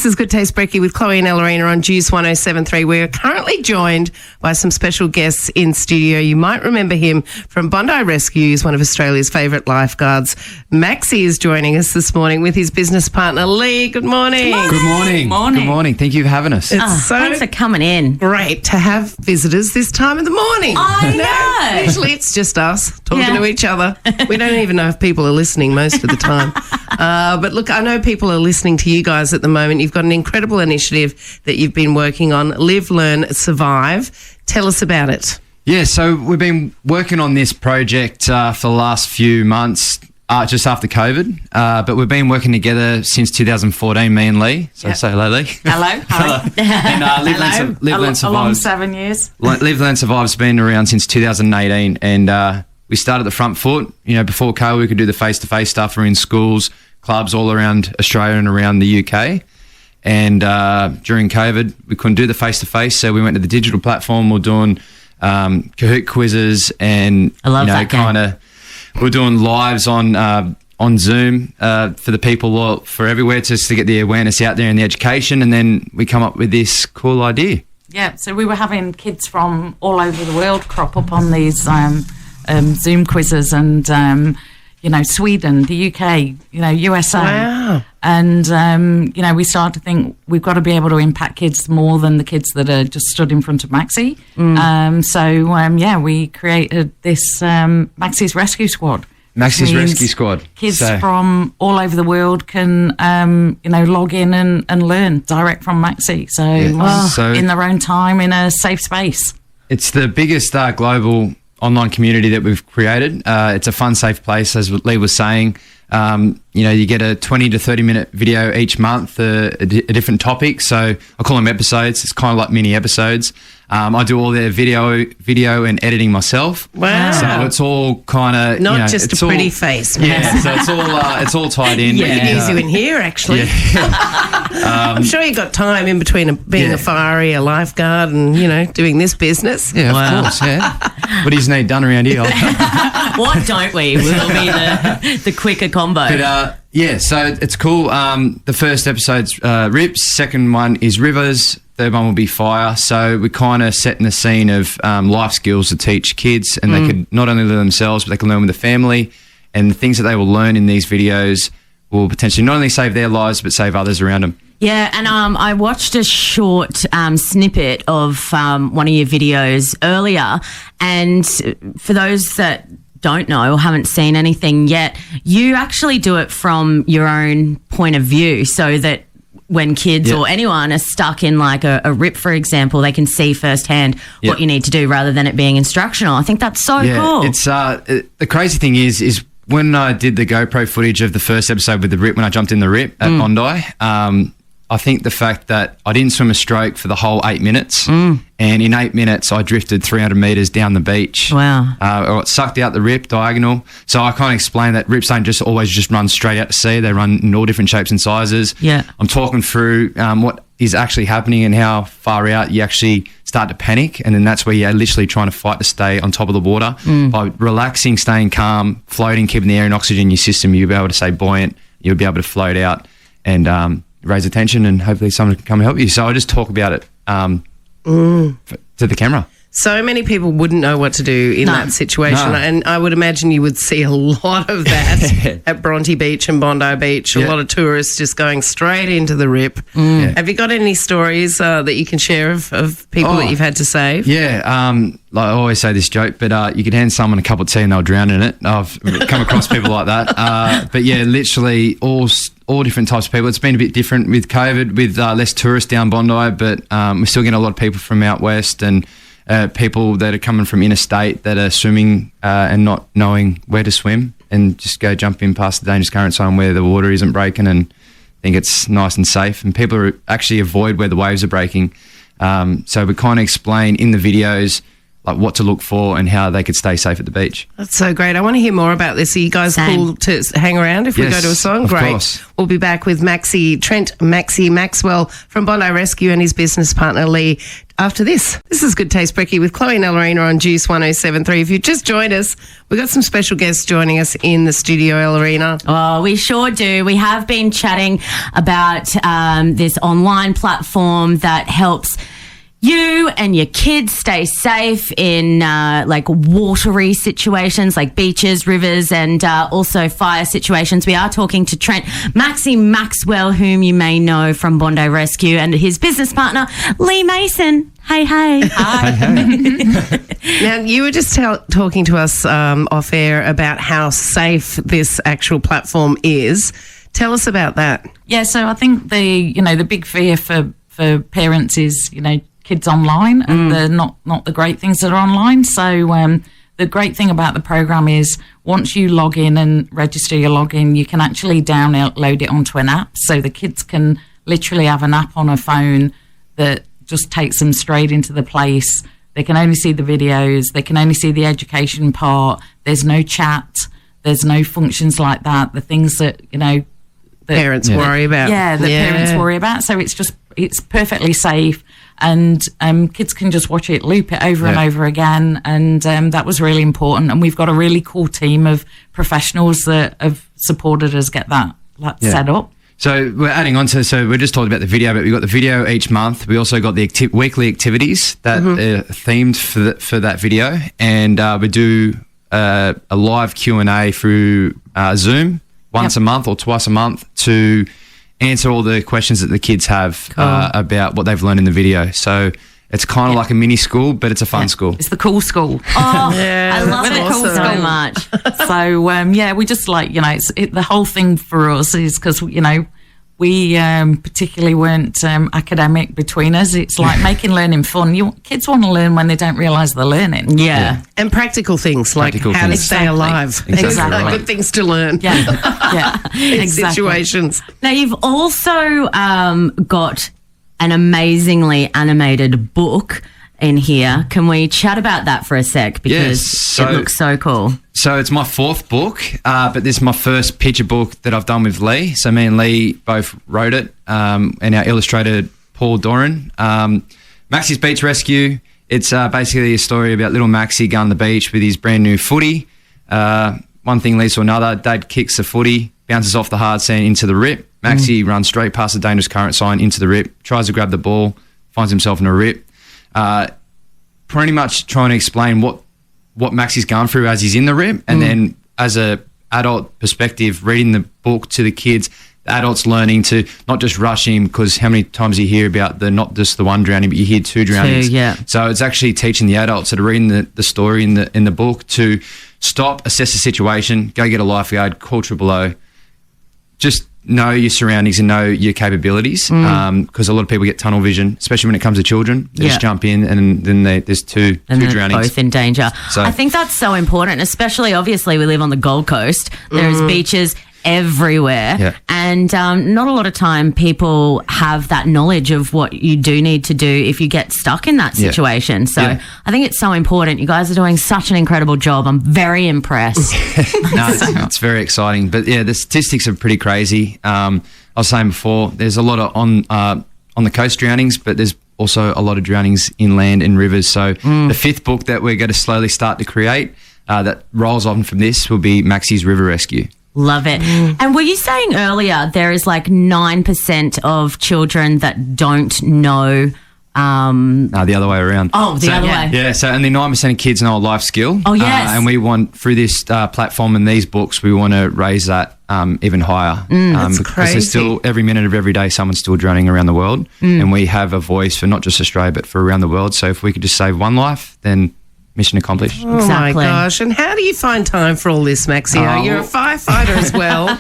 This is Good Taste Brekkie with Chloe and Ellerina on Juice 107.3. We're currently joined by some special guests in studio. You might remember him from Bondi Rescue, one of Australia's favourite lifeguards. Maxi is joining us this morning with his business partner, Lee. Good morning. Good morning. Good morning. Thank you for having us. It's so thanks for coming in. great to have visitors this time of the morning. I know. Usually it's just us talking to each other. We don't even know if people are listening most of the time. But look, I know people are listening to you guys at the moment. You've got an incredible initiative that you've been working on, Live, Learn, Survive. Tell us about it. Yeah, so we've been working on this project for the last few months, just after COVID. But we've been working together since 2014, me and Lee. So say hello, Lee. Hello. And Live, Learn, Survive. Along 7 years. Live, Learn, Survive's been around since 2018, and we started at the front foot. You know, before COVID, we could do the face-to-face stuff. We're in schools, clubs all around Australia and around the UK. And during COVID, we couldn't do the face-to-face, so we went to the digital platform. We're doing Kahoot quizzes, and I love that game. We're doing lives on Zoom for the people for everywhere, just to get the awareness out there and the education. And then we come up with this cool idea. Yeah, so we were having kids from all over the world crop up on these Zoom quizzes, and Sweden, the UK, USA. Wow. And, we started to think we've got to be able to impact kids more than the kids that are just stood in front of Maxi. We created this Maxis Rescue Squad. Maxis Rescue Squad. Kids from all over the world can, log in and learn direct from Maxi. So in their own time, in a safe space. It's the biggest global online community that we've created. It's a fun, safe place, as Lee was saying. You get a 20 to 30 minute video each month, a different topic. So I call them episodes. It's kind of like mini episodes. I do all their video and editing myself. Wow. So it's all kind of not just a pretty face. Yeah. So it's all tied in. We could use you in here, actually. Yeah. I'm sure you got time in between being a fiery, a lifeguard, and doing this business. Yeah, of course. Yeah. What do you need done around here? What don't we? Will be the quicker combo. But so it's cool. The first episode's rips. Second one is rivers. Third one will be fire. So we're kind of setting the scene of life skills to teach kids, and they could not only learn themselves, but they can learn with the family. And the things that they will learn in these videos will potentially not only save their lives, but save others around them. Yeah, and I watched a short snippet of one of your videos earlier, and for those that don't know or haven't seen anything yet, you actually do it from your own point of view, so that when kids or anyone are stuck in like a rip, for example, they can see firsthand what you need to do rather than it being instructional. I think that's so cool. It's the crazy thing is when I did the GoPro footage of the first episode with the rip, when I jumped in the rip at Bondi, I think the fact that I didn't swim a stroke for the whole 8 minutes, and in 8 minutes I drifted 300 metres down the beach. Wow. Or it sucked out the rip diagonal. So I can't explain that rips don't just always run straight out to sea. They run in all different shapes and sizes. Yeah. I'm talking through what is actually happening and how far out you actually start to panic, and then that's where you're literally trying to fight to stay on top of the water. By relaxing, staying calm, floating, keeping the air and oxygen in your system, you'll be able to stay buoyant, you'll be able to float out and raise attention, and hopefully someone can come and help you. So I just talk about it to the camera. So many people wouldn't know what to do in that situation. No. And I would imagine you would see a lot of that at Bronte Beach and Bondi Beach. A lot of tourists just going straight into the rip. Have you got any stories that you can share of people that you've had to save? Yeah. Like I always say this joke, but you could hand someone a cup of tea and they'll drown in it. I've come across people like that. But yeah, literally all different types of people. It's been a bit different with COVID, with less tourists down Bondi, but we're still getting a lot of people from out west, and people that are coming from interstate that are swimming and not knowing where to swim, and just go jump in past the dangerous current zone where the water isn't breaking and think it's nice and safe. And people actually avoid where the waves are breaking. So we kind of explain in the videos like what to look for and how they could stay safe at the beach. That's so great. I want to hear more about this. Are you guys cool to hang around if we go to a song? Great. Course. We'll be back with Maxi Maxwell from Bondi Rescue and his business partner Lee after this. This is Good Taste Brekkie with Chloe and Ellerina on Juice 107.3. If you've just joined us, we've got some special guests joining us in the studio, Ellerina. Oh, we sure do. We have been chatting about this online platform that helps you and your kids stay safe in like watery situations like beaches, rivers, and also fire situations. We are talking to Trent Maxwell, whom you may know from Bondi Rescue, and his business partner, Lee Mason. Hey. Hi. Now, you were just talking to us off air about how safe this actual platform is. Tell us about that. Yeah, so I think the big fear for parents is, kids online and they're not the great things that are online. So the great thing about the program is once you log in and register your login, you can actually download it onto an app. So the kids can literally have an app on a phone that just takes them straight into the place. They can only see the videos. They can only see the education part. There's no chat. There's no functions like that. The things that, that parents worry about. Yeah, that parents worry about. So it's perfectly safe. And kids can just watch it, loop it over and over again, and that was really important. And we've got a really cool team of professionals that have supported us get that set up. So we're adding on to, so we're just talking about the video, but we've got the video each month. We also got the weekly activities that are themed for that video, and we do a live Q&A through Zoom once a month or twice a month to answer all the questions that the kids have about what they've learned in the video. So it's kind of like a mini school, but it's a fun school. It's the cool school. Oh, I love it so much. So, we just the whole thing for us is because, we particularly weren't academic between us. It's like making learning fun. Kids want to learn when they don't realise they're learning. Yeah. And practical things like how to stay alive. Exactly. Good things to learn. Yeah. In situations. Now, you've also got an amazingly animated book in here. Can we chat about that for a sec? Because it looks so cool. So it's my fourth book, but this is my first picture book that I've done with Lee. So me and Lee both wrote it, and our illustrator, Paul Doran. Maxis Beach Rescue. It's basically a story about little Maxie going to the beach with his brand new footy. One thing leads to another. Dad kicks the footy, bounces off the hard sand into the rip. Maxie runs straight past the dangerous current sign into the rip, tries to grab the ball, finds himself in a rip. Pretty much trying to explain what Maxie's going through as he's in the rip, and then as a adult perspective, reading the book to the kids, the adults learning to not just rush him, because how many times you hear about not just the one drowning, but you hear two drownings. So it's actually teaching the adults that are reading the story in the book to stop, assess the situation, go get a lifeguard, call below, just know your surroundings and know your capabilities, because a lot of people get tunnel vision, especially when it comes to children. They just jump in and then there's two drownings. Both in danger. So I think that's so important, especially obviously we live on the Gold Coast. There's beaches everywhere, and not a lot of time people have that knowledge of what you do need to do if you get stuck in that situation. So I think it's so important. You guys are doing such an incredible job. I'm very impressed. No, it's very exciting. But the statistics are pretty crazy. I was saying before, there's a lot of on the coast drownings, but there's also a lot of drownings inland in rivers. So the fifth book that we're going to slowly start to create that rolls on from this will be Maxis River Rescue. Love it. And were you saying earlier there is like 9% of children that don't know? No, the other way around. Oh, the other way. Yeah, so only 9% of kids know a life skill. Oh, yes. And we want, through this platform and these books, we want to raise that even higher. That's because crazy. there's still, every minute of every day, someone's still drowning around the world. And we have a voice for not just Australia, but for around the world. So if we could just save one life, then mission accomplished. Oh, Exactly. my gosh. And how do you find time for all this, Maxio? You're a firefighter as well.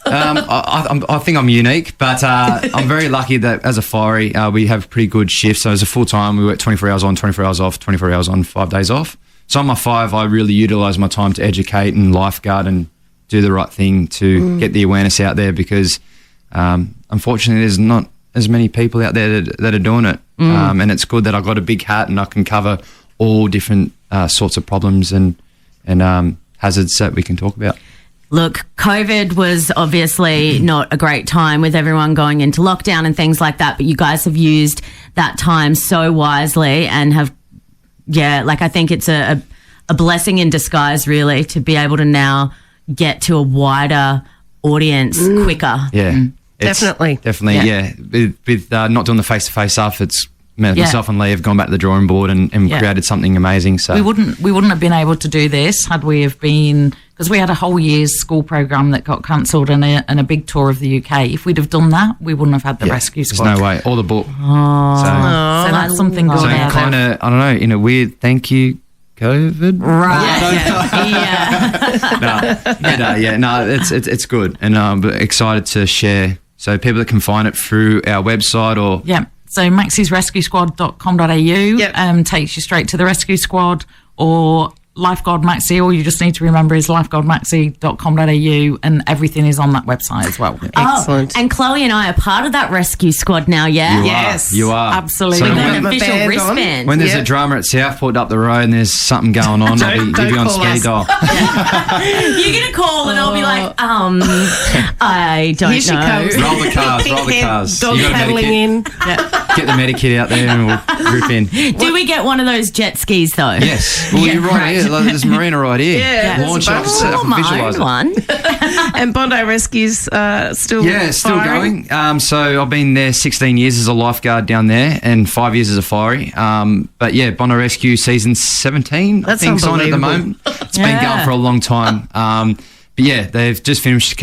I think I'm unique, but I'm very lucky that as a fiery, we have pretty good shifts. So as a full-time, we work 24 hours on, 24 hours off, 24 hours on, 5 days off. So on my 5, I really utilise my time to educate and lifeguard and do the right thing to get the awareness out there, because unfortunately there's not as many people out there that are doing it. And it's good that I got a big hat and I can cover all different sorts of problems and hazards that we can talk about. Look, COVID was obviously not a great time with everyone going into lockdown and things like that, but you guys have used that time so wisely and have, I think it's a blessing in disguise, really, to be able to now get to a wider audience quicker. Yeah. Definitely. Yeah. With not doing the face-to-face stuff, it's myself and Lee have gone back to the drawing board and created something amazing. So we wouldn't have been able to do this had we have been, because we had a whole year's school program that got cancelled and a big tour of the UK. If we'd have done that, we wouldn't have had the rescue squad. There's no way. Or the book. So that's something good. So out kind of, I don't know, in a weird thank you, COVID. Right. It's good, and but excited to share. So people that can find it through our website or So maxisrescuesquad.com.au takes you straight to the rescue squad, or Lifeguard Maxi. All you just need to remember is lifeguardmaxi.com.au, and everything is on that website as well. Excellent. And Chloe and I are part of that rescue squad now, You are. Absolutely. So We've got when- an official wristband. When there's a drama at Southport up the road and there's something going on, I'll be on call speed dial. You're going to call and I'll be like, I don't Here she know. comes. Roll the cars, Pink roll the head, cars. Dog You got a paddling medikit? in. Get the medikit out there and we'll rip in. Do we get one of those jet skis though? Yes. Well, you're right here. Like, there's a marina right here. Yeah, there's Launch a it. bunch. I Oh, can my visualise own it. one. And Bondi Rescue's still Still firing? going. So I've been there 16 years as a lifeguard down there and 5 years as a firey. But Bondi Rescue season 17, That's I think, on at the unbelievable. moment. It's been going for a long time. But they've just finished a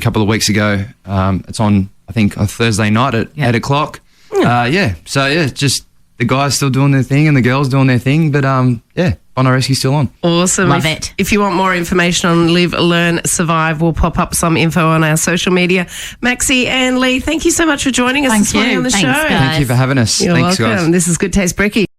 couple of weeks ago. It's on, I think, on Thursday night at 8 o'clock. Just the guys still doing their thing and the girls doing their thing. But Bondi Rescue's still on. Awesome. Love it. If you want more information on Live, Learn, Survive, we'll pop up some info on our social media. Maxi and Lee, thank you so much for joining us this morning on the Thanks, show. guys. Thank you for having us. You're Thanks, welcome. guys. This is Good Taste Brekkie.